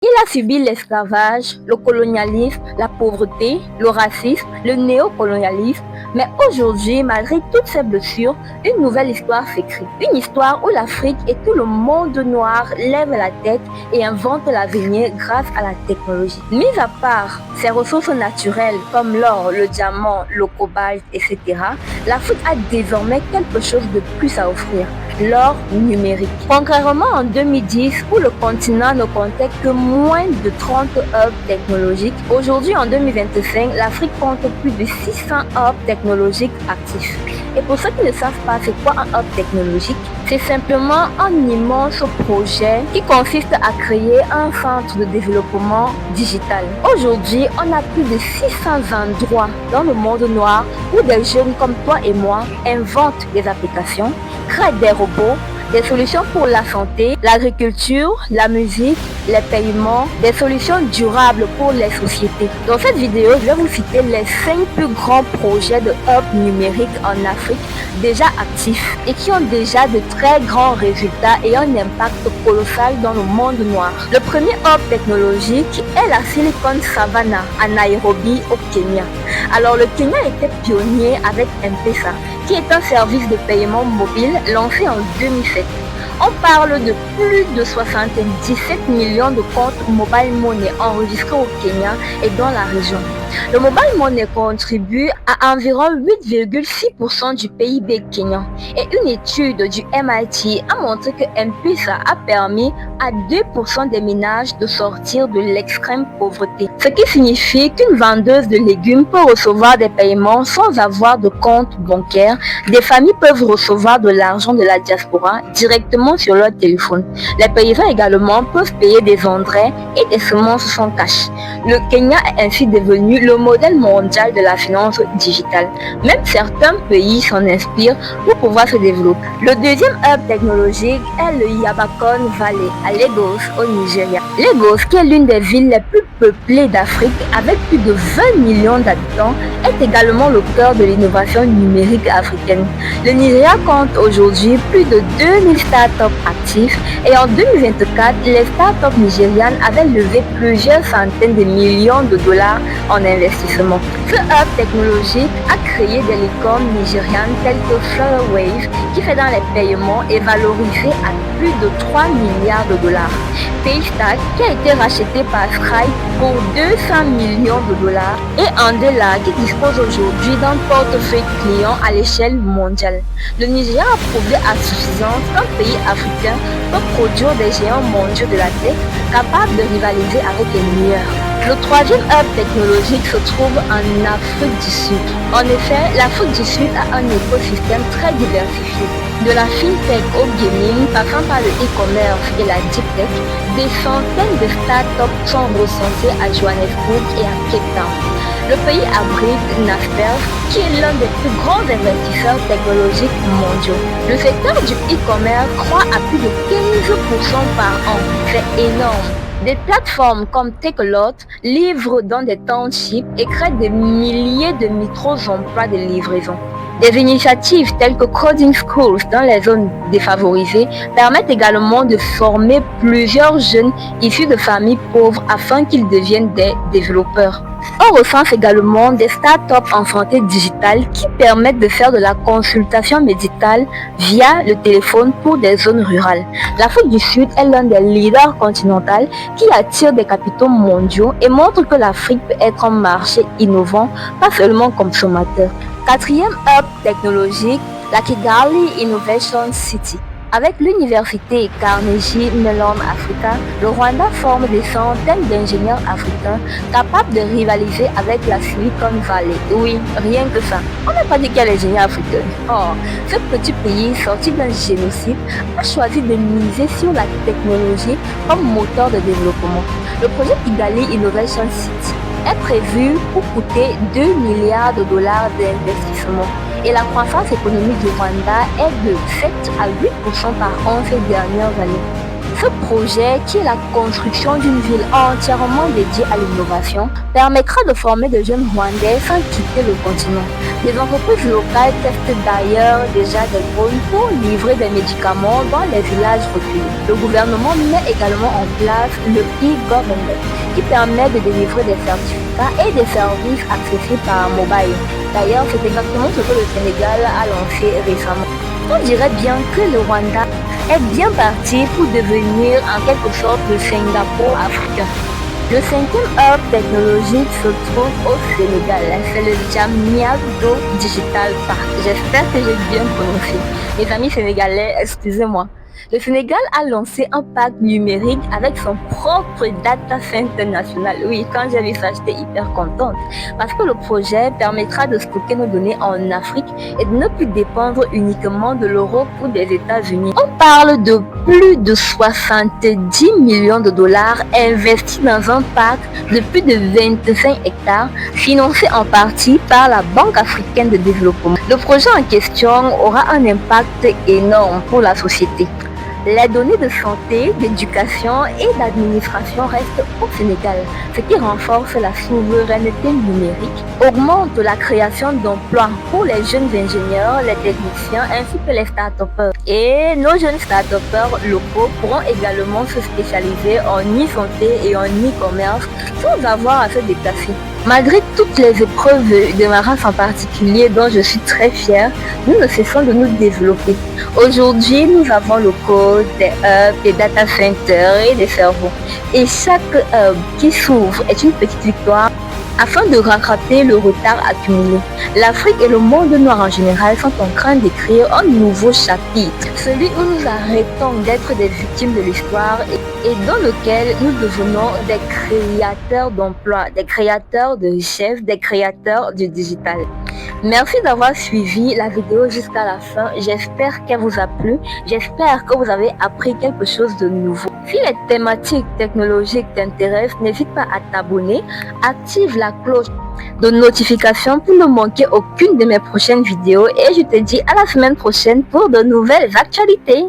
Il a subi l'esclavage, le colonialisme, la pauvreté, le racisme, le néocolonialisme, mais aujourd'hui, malgré toutes ces blessures, une nouvelle histoire s'écrit. Une histoire où l'Afrique et tout le monde noir lèvent la tête et inventent l'avenir grâce à la technologie. Mis à part ses ressources naturelles comme l'or, le diamant, le cobalt, etc., l'Afrique a désormais quelque chose de plus à offrir. L'or numérique. Contrairement en 2010 où le continent ne comptait que moins de 30 hubs technologiques, aujourd'hui en 2025, l'Afrique compte plus de 600 hubs technologiques actifs. Et pour ceux qui ne savent pas c'est quoi un hub technologique, c'est simplement un immense projet qui consiste à créer un centre de développement digital. Aujourd'hui, on a plus de 600 endroits dans le monde noir où des jeunes comme toi et moi inventent des applications, créent des robots, des solutions pour la santé, l'agriculture, la musique, les paiements, des solutions durables pour les sociétés. Dans cette vidéo, je vais vous citer les 5 plus grands projets de hub numérique en Afrique déjà actifs et qui ont déjà de très grands résultats et un impact colossal dans le monde noir. Le premier hub technologique est la Silicon Savannah à Nairobi au Kenya. Alors le Kenya était pionnier avec M-Pesa, qui est un service de paiement mobile lancé en 2007. On parle de plus de 77 millions de comptes mobile money enregistrés au Kenya et dans la région. Le mobile money contribue à environ 8,6% du PIB kenyan et une étude du MIT a montré que M-Pesa a permis à 2% des ménages de sortir de l'extrême pauvreté. Ce qui signifie qu'une vendeuse de légumes peut recevoir des paiements sans avoir de compte bancaire. Des familles peuvent recevoir de l'argent de la diaspora directement sur leur téléphone. Les paysans également peuvent payer des engrais et des semences sans cash. Le Kenya est ainsi devenu le modèle mondial de la finance digitale. Même certains pays s'en inspirent pour pouvoir se développer. Le deuxième hub technologique est le Yabakon Valley à Lagos au Nigeria. Lagos, qui est l'une des villes les plus peuplées d'Afrique avec plus de 20 millions d'habitants, est également le cœur de l'innovation numérique africaine. Le Nigeria compte aujourd'hui plus de 2000 startups actifs et en 2024, les startups nigérianes avaient levé plusieurs centaines de millions de dollars en investissement. Ce hub technologique a créé des licornes nigérianes telles que Flutterwave qui fait dans les paiements et valorisé à plus de 3 milliards de dollars. Paystack qui a été racheté par Stripe pour 200 millions de dollars et Andela qui dispose aujourd'hui d'un portefeuille client à l'échelle mondiale. Le Nigeria a prouvé à suffisance qu'un pays africain peut produire des géants mondiaux de la tech capables de rivaliser avec les meilleurs. Le troisième hub technologique se trouve en Afrique du Sud. En effet, l'Afrique du Sud a un écosystème très diversifié. De la fintech au gaming, passant par le e-commerce et la deep tech, des centaines de startups sont recensées à Johannesburg et à Cape Town. Le pays abrite Naspers, qui est l'un des plus grands investisseurs technologiques mondiaux. Le secteur du e-commerce croît à plus de 15% par an. C'est énorme. Des plateformes comme Takealot livrent dans des townships et créent des milliers de micro-emplois de livraison. Des initiatives telles que Coding Schools dans les zones défavorisées permettent également de former plusieurs jeunes issus de familles pauvres afin qu'ils deviennent des développeurs. On recense également des startups en santé digitale qui permettent de faire de la consultation médicale via le téléphone pour des zones rurales. L'Afrique du Sud est l'un des leaders continentaux qui attire des capitaux mondiaux et montre que l'Afrique peut être un marché innovant, pas seulement consommateur. Quatrième hub technologique, la Kigali Innovation City. Avec l'université Carnegie Mellon Africa, le Rwanda forme des centaines d'ingénieurs africains capables de rivaliser avec la Silicon Valley. Oui, rien que ça. On n'a pas dit qu'il y a les ingénieurs africains. Or, ce petit pays sorti d'un génocide a choisi de miser sur la technologie comme moteur de développement. Le projet Kigali Innovation City est prévu pour coûter 2 milliards de dollars d'investissement. Et la croissance économique du Rwanda est de 7 à 8% par an ces dernières années. Ce projet, qui est la construction d'une ville entièrement dédiée à l'innovation, permettra de former de jeunes Rwandais sans quitter le continent. Les entreprises locales testent d'ailleurs déjà des drones pour livrer des médicaments dans les villages reculés. Le gouvernement met également en place le e-government qui permet de délivrer des certificats et des services accessibles par mobile. D'ailleurs, c'est exactement ce que le Sénégal a lancé récemment. On dirait bien que le Rwanda est bien parti pour devenir en quelque sorte le Singapour africain. Le 5e hub technologique se trouve au Sénégal. C'est le Diamniadio Digital Park. J'espère que j'ai bien prononcé. Mes amis sénégalais, excusez-moi. Le Sénégal a lancé un parc numérique avec son propre data center national. Oui, quand j'ai vu ça, j'étais hyper contente. Parce que le projet permettra de stocker nos données en Afrique et de ne plus dépendre uniquement de l'Europe ou des États-Unis. On parle de plus de 70 millions de dollars investis dans un parc de plus de 25 hectares, financé en partie par la Banque africaine de développement. Le projet en question aura un impact énorme pour la société. Les données de santé, d'éducation et d'administration restent au Sénégal, ce qui renforce la souveraineté numérique, augmente la création d'emplois pour les jeunes ingénieurs, les techniciens ainsi que les start-upers. Et nos jeunes start-upers locaux pourront également se spécialiser en e-santé et en e-commerce sans avoir à se déplacer. Malgré toutes les épreuves de ma race en particulier dont je suis très fière, nous ne cessons de nous développer. Aujourd'hui, nous avons le code, des hubs, des data centers et des cerveaux. Et chaque hub qui s'ouvre est une petite victoire afin de rattraper le retard accumulé. L'Afrique et le monde noir en général sont en train d'écrire un nouveau chapitre, celui où nous arrêtons d'être des victimes de l'histoire et dans lequel nous devenons des créateurs d'emplois, des créateurs de richesses, des créateurs du digital. Merci d'avoir suivi la vidéo jusqu'à la fin. J'espère qu'elle vous a plu. J'espère que vous avez appris quelque chose de nouveau. Si les thématiques technologiques t'intéressent, n'hésite pas à t'abonner. Active la cloche de notification pour ne manquer aucune de mes prochaines vidéos. Et je te dis à la semaine prochaine pour de nouvelles actualités.